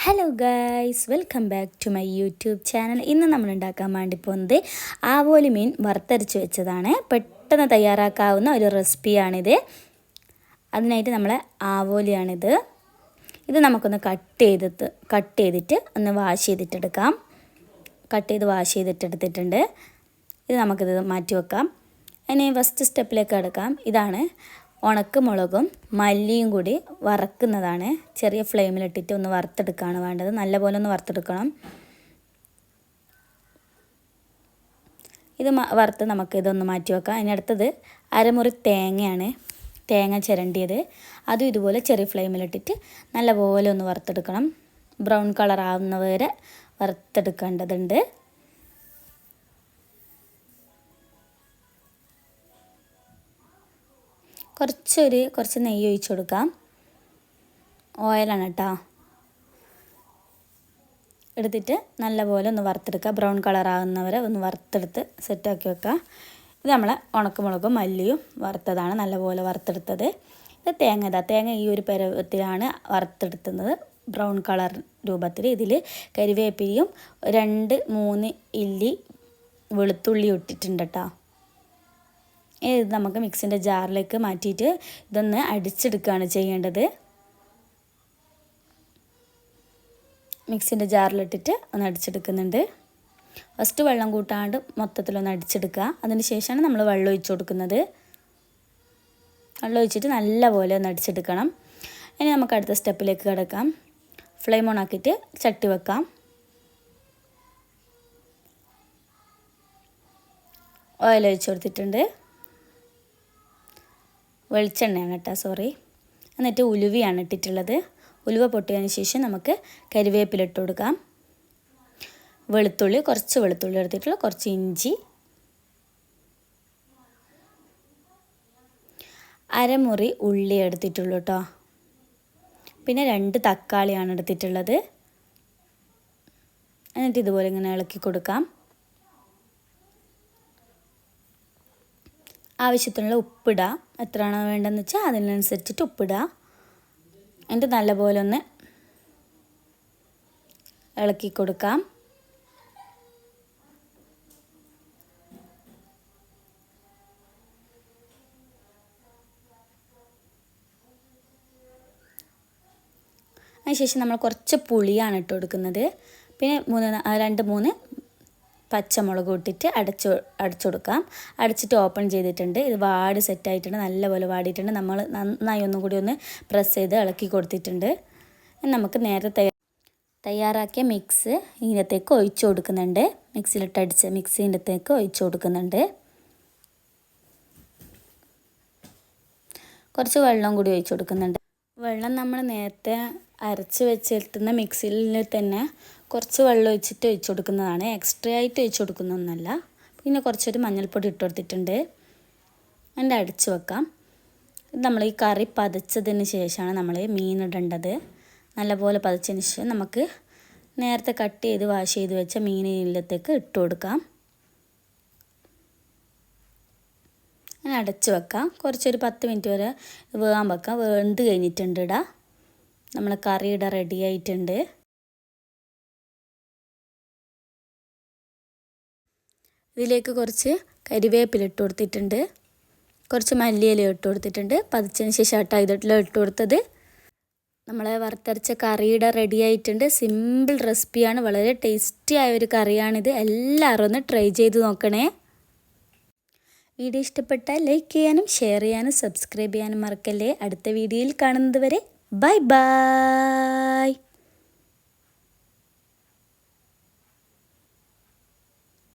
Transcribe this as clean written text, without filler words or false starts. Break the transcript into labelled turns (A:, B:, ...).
A: Hello guys, welcome back to my YouTube channel. ഇന്ന് നമ്മൾ ഉണ്ടാക്കാൻ വേണ്ടി പോകുന്നത് ആവോലി മീൻ വറുത്തരച്ച് വെച്ചതാണ്. പെട്ടെന്ന് തയ്യാറാക്കാവുന്ന ഒരു റെസിപ്പിയാണിത്. അതിനായിട്ട് നമ്മൾ ആവോലിയാണിത്. ഇത് നമുക്കൊന്ന് കട്ട് ചെയ്തിട്ട് ഒന്ന് വാഷ് ചെയ്തിട്ടെടുക്കാം. വാഷ് ചെയ്തിട്ടെടുത്തിട്ടുണ്ട്. ഇത് നമുക്കിത് മാറ്റി വെക്കാം. ഇനി ഫസ്റ്റ് സ്റ്റെപ്പിലേക്ക് കിടക്കാം. ഇതാണ് ഉണക്ക മുളകും മല്ലിയും കൂടി വറക്കുന്നതാണ്. ചെറിയ ഫ്ലെയിമിലിട്ടിട്ട് ഒന്ന് വറുത്തെടുക്കുകയാണ് വേണ്ടത്. നല്ലപോലെ ഒന്ന് വറുത്തെടുക്കണം. ഇത് വറുത്ത് നമുക്കിതൊന്ന് മാറ്റി വെക്കാം. അതിനടുത്തത് അരമുറി തേങ്ങയാണ്. തേങ്ങ ചിരണ്ടിയത്. അതും ഇതുപോലെ ചെറിയ ഫ്ലെയിമിലിട്ടിട്ട് നല്ലപോലെ ഒന്ന് വറുത്തെടുക്കണം. ബ്രൗൺ കളർ ആവുന്നവരെ വറുത്തെടുക്കേണ്ടതുണ്ട്. കുറച്ച് നെയ്യ് ഒഴിച്ച് കൊടുക്കാം. ഓയിലാണ് കേട്ടോ. എടുത്തിട്ട് നല്ലപോലെ ഒന്ന് വറുത്തെടുക്കുക. ബ്രൗൺ കളർ ആകുന്നവരെ ഒന്ന് വറുത്തെടുത്ത് സെറ്റാക്കി വെക്കുക. ഇത് നമ്മളെ ഉണക്കമുളകും മല്ലിയും വറുത്തതാണ്, നല്ലപോലെ വറുത്തെടുത്തത്. ഇത് തേങ്ങ ഈ ഒരു പരുവത്തിലാണ് വറുത്തെടുക്കുന്നത്, ബ്രൗൺ കളർ രൂപത്തിൽ. ഇതിൽ കരിവേപ്പിലയും 2-3 ഇല്ലി വെളുത്തുള്ളി ഇട്ടിട്ടുണ്ട് കേട്ടോ. ഇത് നമുക്ക് മിക്സിൻ്റെ ജാറിലേക്ക് മാറ്റിയിട്ട് ഇതൊന്ന് അടിച്ചെടുക്കുകയാണ് ചെയ്യേണ്ടത്. മിക്സിൻ്റെ ജാറിലിട്ടിട്ട് ഒന്ന് അടിച്ചെടുക്കുന്നുണ്ട്. ഫസ്റ്റ് വെള്ളം കൂട്ടാണ്ട് മൊത്തത്തിലൊന്ന് അടിച്ചെടുക്കുക. അതിന് ശേഷമാണ് നമ്മൾ വെള്ളം ഒഴിച്ച് കൊടുക്കുന്നത്. വെള്ളം ഒഴിച്ചിട്ട് നല്ലപോലെ ഒന്ന് അടിച്ചെടുക്കണം. ഇനി നമുക്ക് അടുത്ത സ്റ്റെപ്പിലേക്ക് കിടക്കാം. ഫ്ലെയിം ഓൺ ആക്കിയിട്ട് ചട്ടി വെക്കാം. ഓയിൽ ഒഴിച്ച് കൊടുത്തിട്ടുണ്ട്. വെളിച്ചെണ്ണയാണ് കേട്ടോ, എന്നിട്ട് ഉലുവയാണ് ഇട്ടിട്ടുള്ളത്. ഉലുവ പൊട്ടിയതിന് ശേഷം നമുക്ക് കരിവേപ്പില ഇട്ട് കൊടുക്കാം. കുറച്ച് വെളുത്തുള്ളി എടുത്തിട്ടുള്ള കുറച്ച് ഇഞ്ചി, അരമുറി ഉള്ളി എടുത്തിട്ടുള്ളൂ കേട്ടോ. പിന്നെ 2 തക്കാളിയാണ് എടുത്തിട്ടുള്ളത്. എന്നിട്ട് ഇതുപോലെ ഇങ്ങനെ ഇളക്കി കൊടുക്കാം. ആവശ്യത്തിനുള്ള ഉപ്പിടുക. എത്രയാണോ വേണ്ടതെന്ന് വെച്ചാൽ അതിനനുസരിച്ചിട്ട് ഉപ്പിടുക. എന്നിട്ട് നല്ലപോലെ ഒന്ന് ഇളക്കി കൊടുക്കാം. അതിനുശേഷം നമ്മൾ കുറച്ച് പുളിയാണ് ഇട്ട് കൊടുക്കുന്നത്. പിന്നെ 2-3 പച്ചമുളക് ഇട്ടിട്ട് അടച്ചു കൊടുക്കാം. അടച്ചിട്ട് ഓപ്പൺ ചെയ്തിട്ടുണ്ട്. ഇത് വാടി സെറ്റായിട്ടുണ്ട്, നല്ലപോലെ വാടിയിട്ടുണ്ട്. നമ്മൾ നന്നായി ഒന്നും കൂടി ഒന്ന് പ്രസ് ചെയ്ത് ഇളക്കി കൊടുത്തിട്ടുണ്ട്. നമുക്ക് നേരത്തെ തയ്യാറാക്കിയ മിക്സ് ഇതിനകത്തേക്ക് ഒഴിച്ചു കൊടുക്കുന്നുണ്ട്. മിക്സിയിലിട്ടടിച്ച മിക്സ് ഇതിനകത്തേക്ക് ഒഴിച്ചു കൊടുക്കുന്നുണ്ട്. കുറച്ച് വെള്ളം കൂടി ഒഴിച്ചു കൊടുക്കുന്നുണ്ട്. വെള്ളം നമ്മൾ നേരത്തെ അരച്ച് വെച്ചിട്ടുന്ന മിക്സിയിൽ തന്നെ കുറച്ച് വെള്ളം ഒഴിച്ചിട്ട് ഒഴിച്ചു കൊടുക്കുന്നതാണ്. എക്സ്ട്രാ ആയിട്ട് ഒഴിച്ചു കൊടുക്കുന്നൊന്നുമല്ല. പിന്നെ കുറച്ചൊരു മഞ്ഞൾപ്പൊടി ഇട്ട് കൊടുത്തിട്ടുണ്ട്. അതിൻ്റെ അടച്ച് വെക്കാം. ഇത് നമ്മൾ ഈ കറി പതച്ചതിന് ശേഷമാണ് നമ്മൾ മീൻ ഇടേണ്ടത്. നല്ലപോലെ പതച്ചതിന് ശേഷം നമുക്ക് നേരത്തെ കട്ട് ചെയ്ത് വാഷ് ചെയ്ത് വെച്ച മീനിലത്തേക്ക് ഇട്ട് കൊടുക്കാം. അങ്ങനെ അടച്ച് വെക്കാം. കുറച്ചൊരു 10 മിനിറ്റ് വരെ വേകാൻ വെക്കാം. വെന്ത് കഴിഞ്ഞിട്ടുണ്ട്. നമ്മൾ കറിയുടെ റെഡി ആയിട്ടുണ്ട്. ഇതിലേക്ക് കുറച്ച് കരിവേപ്പില ഇട്ട് കൊടുത്തിട്ടുണ്ട്. കുറച്ച് മല്ലിയില ഇട്ട് കൊടുത്തിട്ടുണ്ട്. പതിച്ചതിന് ശേഷം ഇതിലെല്ലാം ഇട്ട് കൊടുത്തത്. നമ്മളെ വറുത്തരച്ച കറിയുടെ റെഡി ആയിട്ടുണ്ട്. സിമ്പിൾ റെസിപ്പിയാണ്, വളരെ ടേസ്റ്റി ആയ ഒരു കറിയാണിത്. എല്ലാവരും ഒന്ന് ട്രൈ ചെയ്ത് നോക്കണേ. വീഡിയോ ഇഷ്ടപ്പെട്ടാൽ ലൈക്ക് ചെയ്യാനും ഷെയർ ചെയ്യാനും സബ്സ്ക്രൈബ് ചെയ്യാനും മറക്കല്ലേ. അടുത്ത വീഡിയോയിൽ കാണുന്നത് വരെ ബൈ ബൈ.